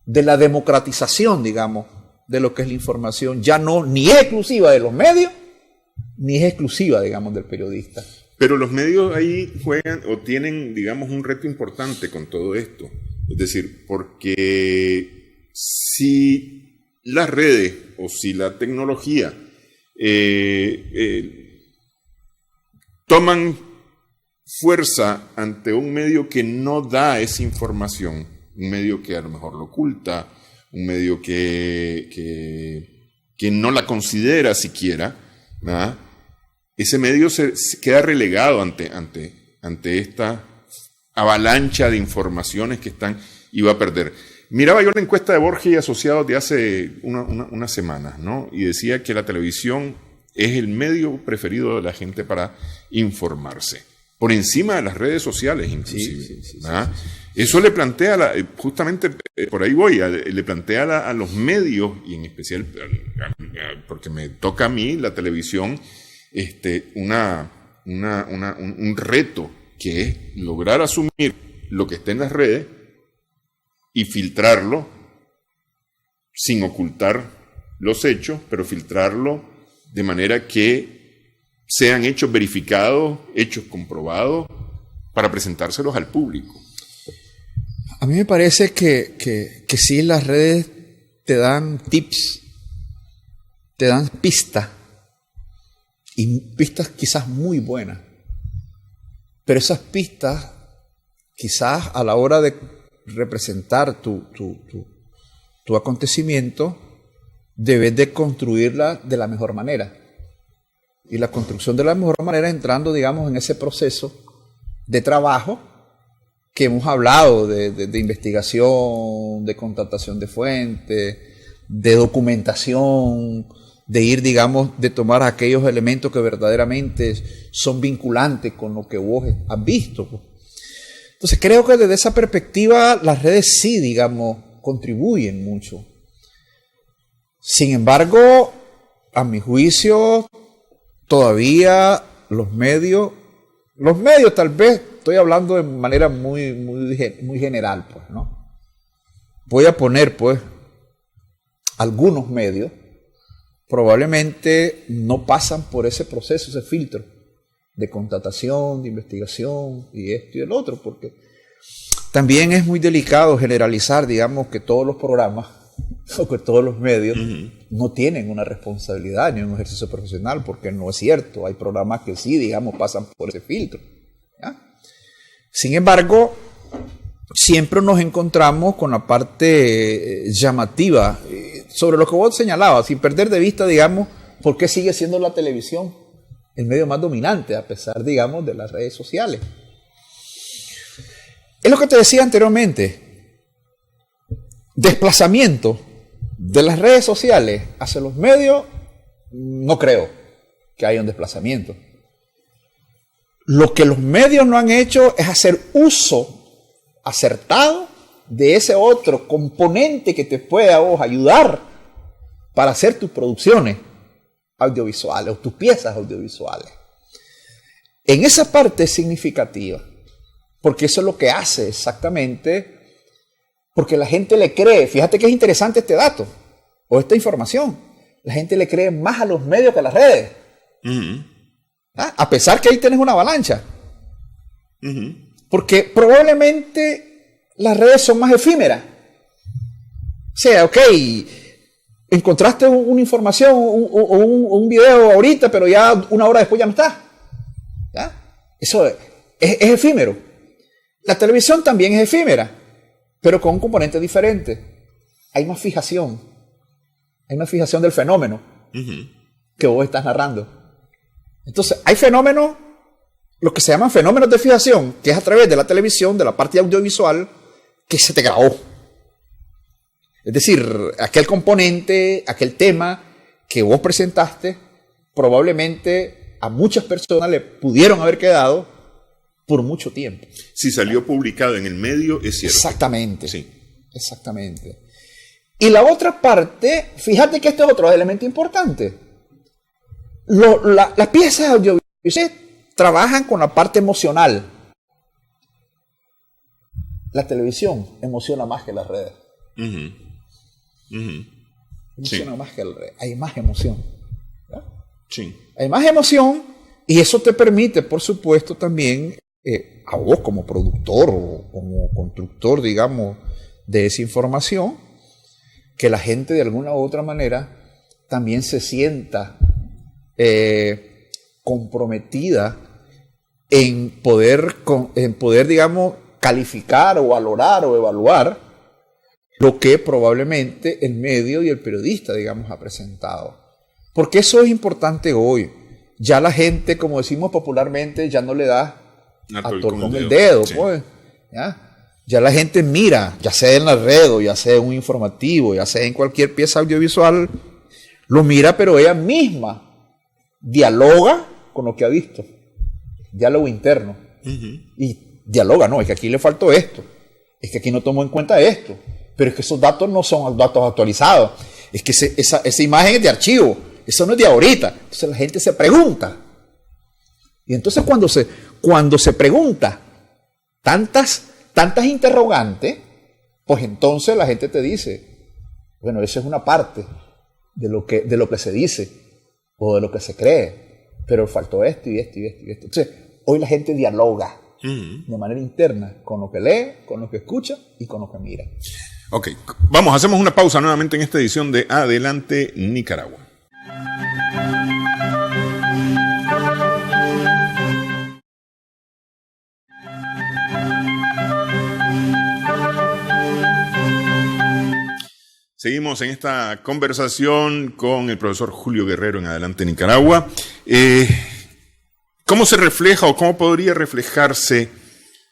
de la democratización, digamos, de lo que es la información. Ya no, ni es exclusiva de los medios, ni es exclusiva, digamos, del periodista. Pero los medios ahí juegan o tienen, digamos, un reto importante con todo esto. Es decir, porque si las redes o si la tecnología toman fuerza ante un medio que no da esa información, un medio que a lo mejor lo oculta, un medio que no la considera siquiera, ¿verdad? Ese medio se queda relegado ante esta avalancha de informaciones que están y va a perder. Miraba yo la encuesta de Borges y Asociados de hace unas semanas, ¿no? Y decía que la televisión es el medio preferido de la gente para informarse, por encima de las redes sociales inclusive. Sí. Eso le plantea, justamente por ahí voy, le plantea a los medios, y en especial, porque me toca a mí, la televisión, un reto que es lograr asumir lo que está en las redes y filtrarlo sin ocultar los hechos, pero filtrarlo de manera que sean hechos verificados, hechos comprobados, para presentárselos al público. A mí me parece que sí, las redes te dan tips, te dan pistas, y pistas quizás muy buenas. Pero esas pistas, quizás a la hora de representar tu acontecimiento, debes de construirla de la mejor manera. Y la construcción de la mejor manera entrando, digamos, en ese proceso de trabajo que hemos hablado, de investigación, de contratación de fuentes, de documentación, de ir, digamos, de tomar aquellos elementos que verdaderamente son vinculantes con lo que vos has visto. Entonces creo que desde esa perspectiva las redes sí, digamos, contribuyen mucho. Sin embargo, a mi juicio, todavía los medios tal vez, estoy hablando de manera muy general, pues, ¿no? Voy a poner, pues, algunos medios probablemente no pasan por ese proceso, ese filtro de contratación, de investigación y esto y el otro, porque también es muy delicado generalizar, digamos, que todos los programas o que todos los medios no tienen una responsabilidad ni un ejercicio profesional, porque no es cierto. Hay programas que sí, digamos, pasan por ese filtro, ¿ya? Sin embargo, siempre nos encontramos con la parte llamativa sobre lo que vos señalabas, sin perder de vista, digamos, por qué sigue siendo la televisión el medio más dominante, a pesar, digamos, de las redes sociales. Es lo que te decía anteriormente. Desplazamiento de las redes sociales hacia los medios, no creo que haya un desplazamiento. Lo que los medios no han hecho es hacer uso acertado de ese otro componente que te puede a vos ayudar para hacer tus producciones audiovisuales o tus piezas audiovisuales. En esa parte es significativa, porque eso es lo que hace exactamente, porque la gente le cree. Fíjate que es interesante este dato o esta información. La gente le cree más a los medios que a las redes. A pesar que ahí tenés una avalancha. Porque probablemente las redes son más efímeras. O sea, ok, encontraste una información o un video ahorita, pero ya una hora después ya no está. ¿Ya? Eso es efímero. La televisión también es efímera, pero con un componente diferente. Hay más fijación. Hay más fijación del fenómeno que vos estás narrando. Entonces, hay fenómenos, lo que se llaman fenómenos de fijación, que es a través de la televisión, de la parte audiovisual, que se te grabó. Es decir, aquel componente, aquel tema que vos presentaste, probablemente a muchas personas le pudieron haber quedado por mucho tiempo. Si salió publicado en el medio, es cierto. Exactamente. Sí. Exactamente. Y la otra parte, fíjate que este es otro elemento importante. Las piezas audiovisuales trabajan con la parte emocional. la televisión emociona más que las redes. Emociona más que las redes. Hay más emoción. ¿Verdad? Sí. Hay más emoción y eso te permite, por supuesto, también a vos como productor o como constructor, digamos, de esa información, que la gente de alguna u otra manera también se sienta comprometida en poder, digamos, calificar o valorar o evaluar lo que probablemente el medio y el periodista, digamos, ha presentado. Porque eso es importante hoy. Ya la gente, como decimos popularmente, ya no le da actor con el dedo, sí. Pues. Ya la gente mira, ya sea en la red o ya sea en un informativo, ya sea en cualquier pieza audiovisual, lo mira, pero ella misma dialoga con lo que ha visto. Diálogo interno. Y dialoga, no, es que aquí le faltó esto, es que aquí no tomó en cuenta esto, pero es que esos datos no son datos actualizados, es que esa imagen es de archivo, eso no es de ahorita. Entonces la gente se pregunta. Y entonces cuando se pregunta tantas interrogantes, pues entonces la gente te dice, bueno, eso es una parte de lo que se dice o de lo que se cree, pero faltó esto y esto y esto y esto. Entonces, hoy la gente dialoga de manera interna con lo que lee, con lo que escucha y con lo que mira. Ok, vamos, hacemos una pausa nuevamente en esta edición de Adelante Nicaragua. Seguimos en esta conversación con el profesor Julio Guerrero en Adelante Nicaragua. ¿Cómo se refleja o cómo podría reflejarse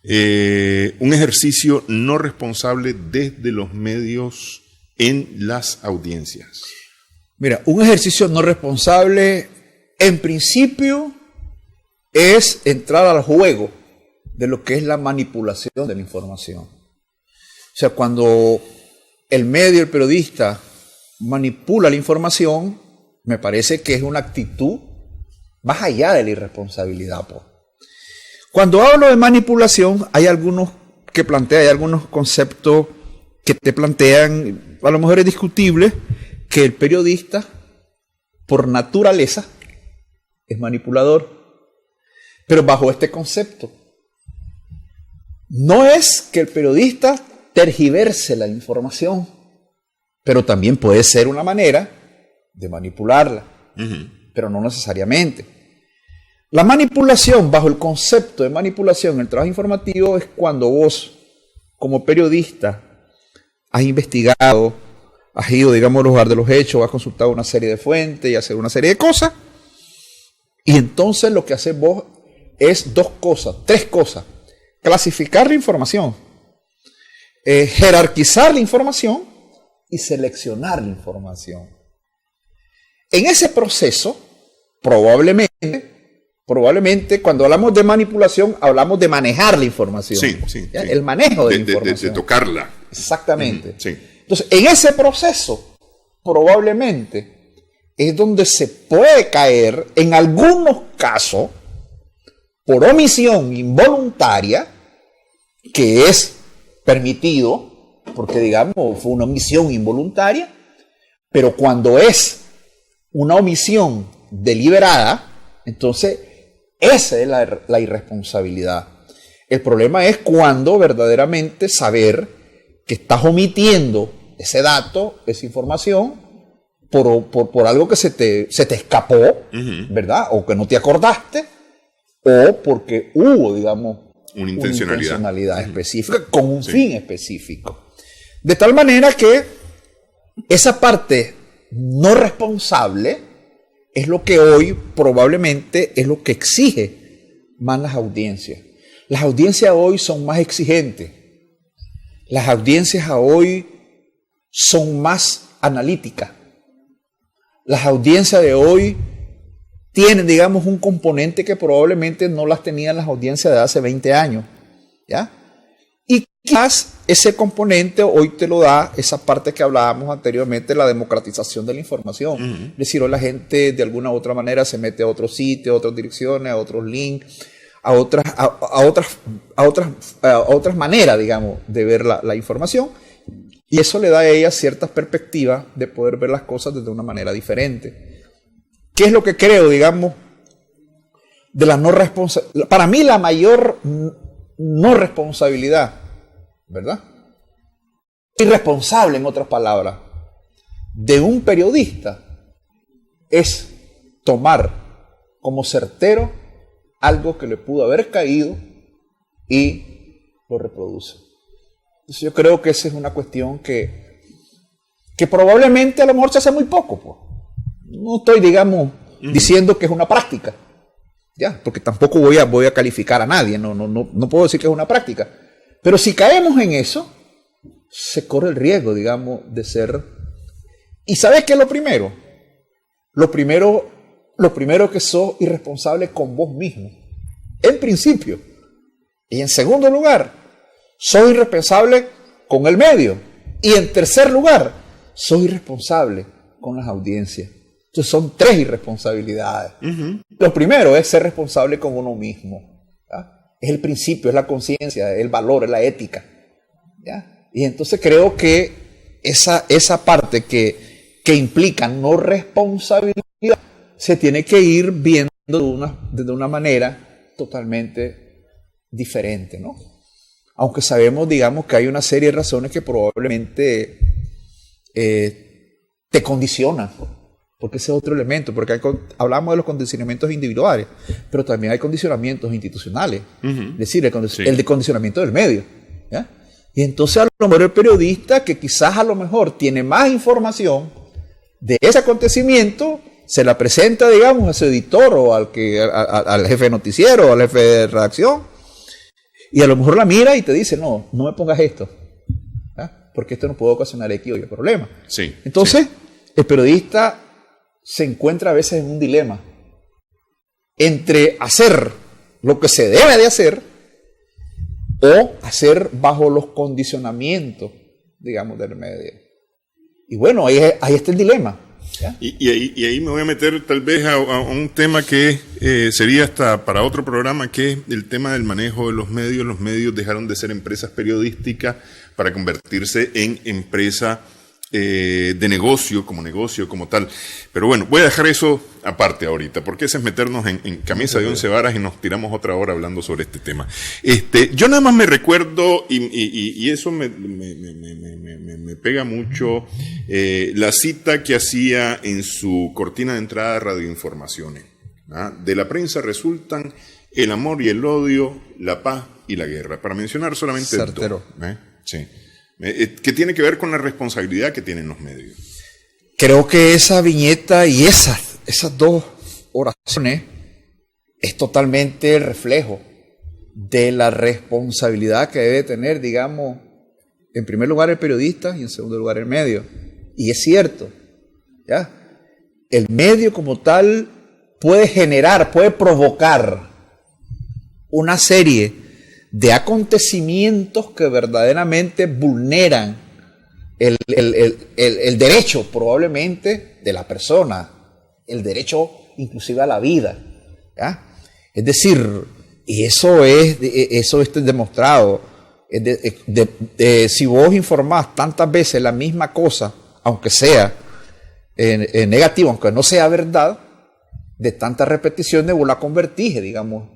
un ejercicio no responsable desde los medios en las audiencias? Mira, un ejercicio no responsable, en principio, es entrar al juego de lo que es la manipulación de la información. O sea, cuando el medio, el periodista, manipula la información, me parece que es una actitud más allá de la irresponsabilidad. Pues. Cuando hablo de manipulación, hay algunos conceptos que te plantean, a lo mejor es discutible, que el periodista, por naturaleza, es manipulador. Pero bajo este concepto, no es que el periodista tergiverse la información, pero también puede ser una manera de manipularla, pero no necesariamente. La manipulación, bajo el concepto de manipulación en el trabajo informativo, es cuando vos, como periodista, has investigado, has ido, digamos, al lugar de los hechos, has consultado una serie de fuentes y hacer una serie de cosas, y entonces lo que haces vos es tres cosas. Clasificar la información, jerarquizar la información y seleccionar la información. En ese proceso, probablemente cuando hablamos de manipulación, hablamos de manejar la información. Sí. El manejo de la información. De tocarla. Exactamente. Sí. Entonces, en ese proceso, probablemente es donde se puede caer, en algunos casos, por omisión involuntaria, que es permitido, porque digamos fue una omisión involuntaria, pero cuando es una omisión deliberada, entonces esa es la irresponsabilidad. El problema es cuando verdaderamente saber que estás omitiendo ese dato, esa información, por algo que se te escapó, ¿verdad? O que no te acordaste, o porque hubo, digamos, una intencionalidad específica con un fin específico. De tal manera que esa parte no responsable es lo que hoy probablemente es lo que exige más las audiencias. Las audiencias hoy son más exigentes. Las audiencias hoy son más analíticas. Las audiencias de hoy tienen, digamos, un componente que probablemente no las tenían las audiencias de hace 20 años, ¿ya? Y quizás ese componente hoy te lo da esa parte que hablábamos anteriormente, la democratización de la información. Es decir, hoy la gente de alguna u otra manera se mete a otros sitios, a otras direcciones, a otros links, a otras maneras, digamos, de ver la información, y eso le da a ella ciertas perspectivas de poder ver las cosas desde una manera diferente. ¿Qué es lo que creo, digamos, de la no responsabilidad? Para mí la mayor no responsabilidad, ¿verdad? Irresponsable, en otras palabras, de un periodista es tomar como certero algo que le pudo haber caído y lo reproduce. Entonces yo creo que esa es una cuestión que probablemente a lo mejor se hace muy poco, pues. No estoy, digamos, diciendo que es una práctica, ya, porque tampoco voy a calificar a nadie, no puedo decir que es una práctica. Pero si caemos en eso, se corre el riesgo, digamos, de ser... ¿Y sabes qué es lo primero? Lo primero es que sos irresponsable con vos mismo, en principio. Y en segundo lugar, sos irresponsable con el medio. Y en tercer lugar, sos irresponsable con las audiencias. Entonces son 3 irresponsabilidades. Lo primero es ser responsable con uno mismo, ¿ya? Es el principio, es la conciencia, es el valor, es la ética, ¿ya? Y entonces creo que esa parte que implica no responsabilidad se tiene que ir viendo de una manera totalmente diferente, ¿no? Aunque sabemos, digamos, que hay una serie de razones que probablemente te condicionan, porque ese es otro elemento, porque hablamos de los condicionamientos individuales, pero también hay condicionamientos institucionales, es decir, el condicionamiento del medio, ¿ya? Y entonces a lo mejor el periodista, que quizás a lo mejor tiene más información de ese acontecimiento, se la presenta, digamos, a su editor o al jefe de noticiero o al jefe de redacción, y a lo mejor la mira y te dice, no me pongas esto, ¿ya? Porque esto no puede ocasionar X o Y problema. Sí, entonces, el periodista se encuentra a veces en un dilema entre hacer lo que se debe de hacer o hacer bajo los condicionamientos, digamos, del medio. Y bueno, ahí está el dilema, ¿ya? Y ahí me voy a meter tal vez a un tema que sería hasta para otro programa, que es el tema del manejo de los medios. Los medios dejaron de ser empresas periodísticas para convertirse en empresa de negocio como tal. Pero bueno, voy a dejar eso aparte ahorita, porque ese es meternos en camisa de 11 varas y nos tiramos otra hora hablando sobre este tema. Yo nada más me recuerdo, y eso me pega mucho, la cita que hacía en su cortina de entrada de Radioinformaciones. De la prensa resultan el amor y el odio, la paz y la guerra, para mencionar solamente certero. Sí. Que tiene que ver con la responsabilidad que tienen los medios. Creo que esa viñeta y esas 2 oraciones es totalmente el reflejo de la responsabilidad que debe tener, digamos, en primer lugar el periodista y en segundo lugar el medio. Y es cierto, ¿ya? El medio como tal puede provocar una serie de acontecimientos que verdaderamente vulneran el derecho probablemente de la persona, el derecho inclusive a la vida, ¿ya? Es decir, y eso es demostrado. Si vos informás tantas veces la misma cosa, aunque sea negativo, aunque no sea verdad, de tantas repeticiones vos la convertís, digamos,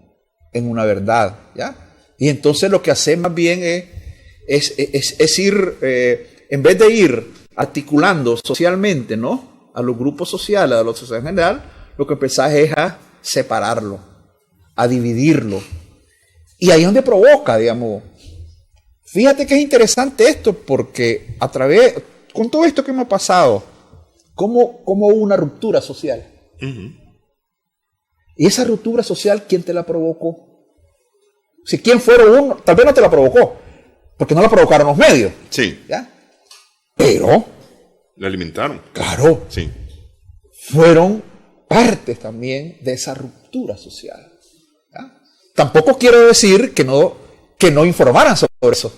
en una verdad, ¿ya? Y entonces lo que hace más bien es ir, en vez de ir articulando socialmente, ¿no?, a los grupos sociales, a la sociedad en general, lo que empezás es a separarlo, a dividirlo. Y ahí es donde provoca, digamos. Fíjate que es interesante esto, porque con todo esto que hemos pasado, ¿cómo hubo una ruptura social? Y esa ruptura social, ¿quién te la provocó? Si quién fuera uno, tal vez no te la provocó, porque no la provocaron los medios. Sí. ¿Ya? Pero la alimentaron. Claro. Sí. Fueron partes también de esa ruptura social, ¿ya? Tampoco quiero decir que no informaran sobre eso.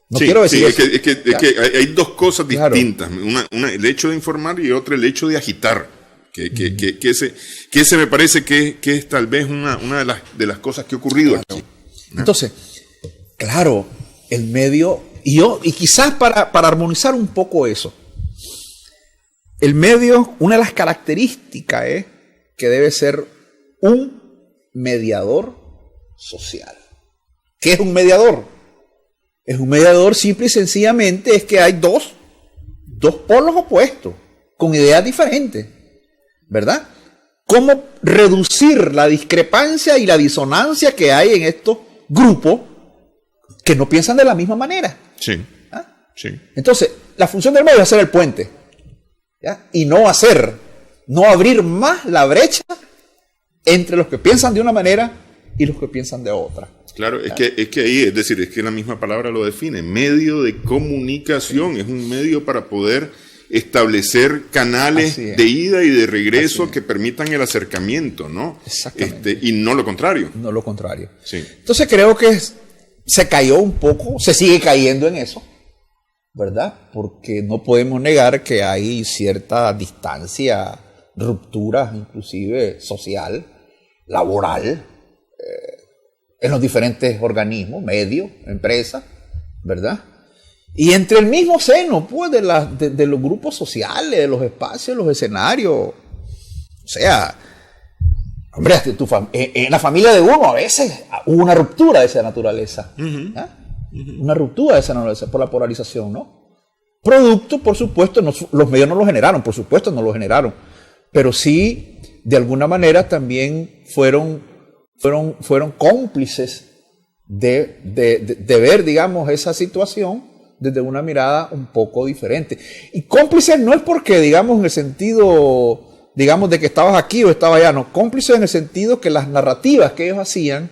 No quiero decir eso. Es que hay 2 cosas distintas. Claro. Una, el hecho de informar y otra el hecho de agitar. Que ese me parece que es tal vez una de las cosas que ha ocurrido aquí, ¿no? Entonces, claro, el medio, y quizás para armonizar un poco eso, el medio, una de las características es que debe ser un mediador social. ¿Qué es un mediador? Es un mediador simple y sencillamente es que hay dos polos opuestos, con ideas diferentes, ¿verdad? ¿Cómo reducir la discrepancia y la disonancia que hay en estos grupos que no piensan de la misma manera? Sí, ¿Ah? sí. Entonces, la función del medio es hacer el puente, ¿ya? Y no abrir más la brecha entre los que piensan de una manera y los que piensan de otra. Claro, es que ahí, es decir, es que la misma palabra lo define, medio de comunicación, es un medio para poder establecer canales de ida y de regreso que permitan el acercamiento, ¿no? Exactamente. Y no lo contrario. No lo contrario. Sí. Entonces creo que se cayó un poco, se sigue cayendo en eso, ¿verdad? Porque no podemos negar que hay cierta distancia, ruptura inclusive social, laboral, en los diferentes organismos, medios, empresas, ¿verdad? Y entre el mismo seno, pues, de los grupos sociales, de los espacios, los escenarios. O sea, hombre, en la familia de uno a veces hubo una ruptura de esa naturaleza. Una ruptura de esa naturaleza por la polarización, ¿no? Producto, por supuesto, los medios no lo generaron, por supuesto no lo generaron. Pero sí, de alguna manera también fueron cómplices de ver, digamos, esa situación desde una mirada un poco diferente. Y cómplices no es porque, digamos, en el sentido, digamos, de que estabas aquí o estabas allá, no, cómplices en el sentido que las narrativas que ellos hacían,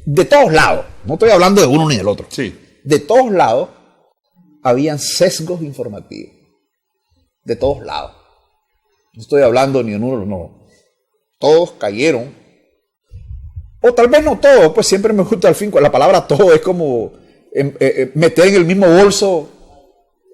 de todos lados, no estoy hablando de uno ni del otro, sí, de todos lados, habían sesgos informativos, de todos lados. No estoy hablando ni de uno, no. Todos cayeron. O tal vez no todo, pues siempre me gusta al fin, la palabra todo es como meter en el mismo bolso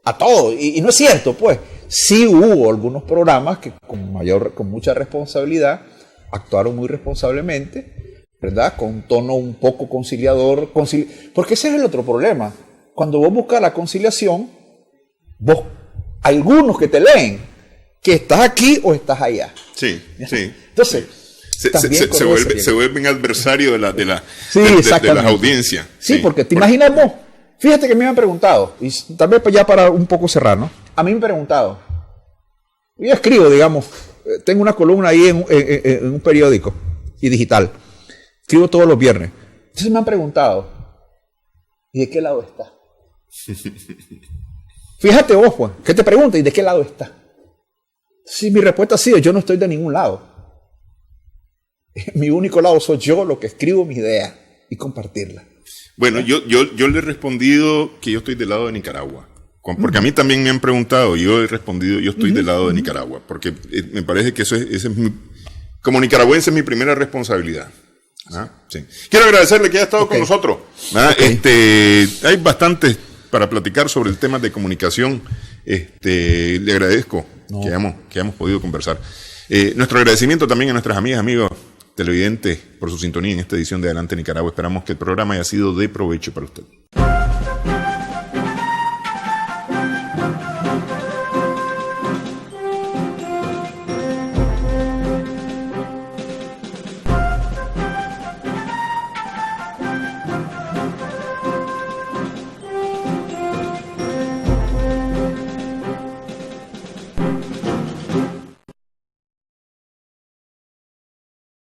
a todo. Y no es cierto, pues. Sí hubo algunos programas que con mucha responsabilidad actuaron muy responsablemente, ¿verdad? Con un tono un poco conciliador. Porque ese es el otro problema. Cuando vos buscas la conciliación, algunos que te leen, que estás aquí o estás allá. Sí, sí. Entonces, se vuelven adversarios de las audiencias. Sí, porque te imaginas vos. Fíjate que me han preguntado, y tal vez ya para un poco cerrar, ¿no? A mí me han preguntado. Yo escribo, digamos, tengo una columna ahí en un periódico y digital. Escribo todos los viernes. Entonces me han preguntado, ¿y de qué lado está? Fíjate vos, pues, ¿qué te pregunta? ¿Y de qué lado está? Sí, mi respuesta ha sido, yo no estoy de ningún lado. Mi único lado soy yo, lo que escribo mi idea y compartirla. Bueno, yo le he respondido que yo estoy del lado de Nicaragua. Porque a mí también me han preguntado, yo he respondido, yo estoy del lado de Nicaragua. Porque me parece que esa es como nicaragüense es mi primera responsabilidad. Sí. Quiero agradecerle que haya estado con nosotros. Hay bastantes para platicar sobre el tema de comunicación. Le agradezco que hayamos podido conversar. Nuestro agradecimiento también a nuestras amigas, amigos televidentes por su sintonía en esta edición de Adelante Nicaragua. Esperamos que el programa haya sido de provecho para usted.